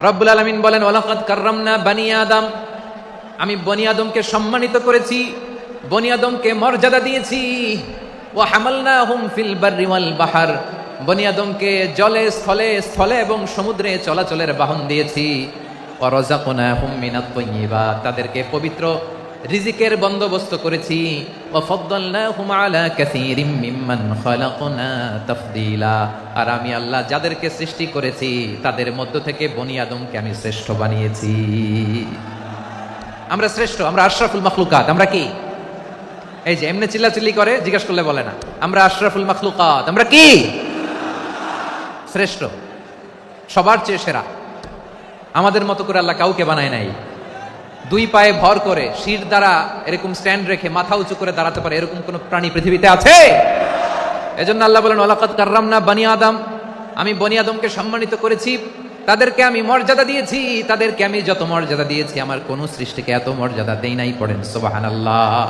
রব্বুল আলামিন বলেন, ওয়ালাকাদ কাররামনা বানি আদম, আমি বনি আদমকে সম্মানিত করেছি, বনি আদমকে মর্যাদা দিয়েছি। ওয়া হামালনাহুম ফিল বাররি ওয়াল বাহর, বনি আদমকে জলে স্থলে স্থলে এবং সমুদ্রে চলাচলের বাহন দিয়েছি। ওয়া রাযাকনাহুম মিনাত তাইয়্যিবাত, তাদেরকে পবিত্র রিজিকের বন্দোবস্ত করেছি। ওয়া ফাদ্দালনাহুম আলা কাসীরিম মিম্মান খালাকনা তাফদীলা, আর আমি আল্লাহ যাদেরকে সৃষ্টি করেছি তাদের মধ্য থেকে বনি আদমকে আমি শ্রেষ্ঠ বানিয়েছি। আমরা শ্রেষ্ঠ, আমরা আশরাফুল মাখলুকাত। আমরা কি? এই যে এমনি চিল্লাচিল্লি করে, জিজ্ঞাসা করলে বলে না আমরা আশরাফুল মাখলুকাত। আমরা কি? শ্রেষ্ঠ, সবার চেয়ে সেরা। আমাদের মতো করে আল্লাহ কাউকে বানায় নাই। দুই পায়ে ভর করে শির দ্বারা এরকম স্ট্যান্ড রেখে মাথা উঁচু করে দাঁড়াতে পারে এরকম কোন প্রাণী পৃথিবীতে আছে? এজন্য আল্লাহ বলেন, ওয়ালাকাদ কাররামনা বানি আদম, আমি বনি আদমকে সম্মানিত করেছি, তাদেরকে আমি মর্যাদা দিয়েছি। তাদেরকে আমি যত মর্যাদা দিয়েছি আমার কোন সৃষ্টিকে এত মর্যাদা দেই নাই। পড়েন সুবহানাল্লাহ।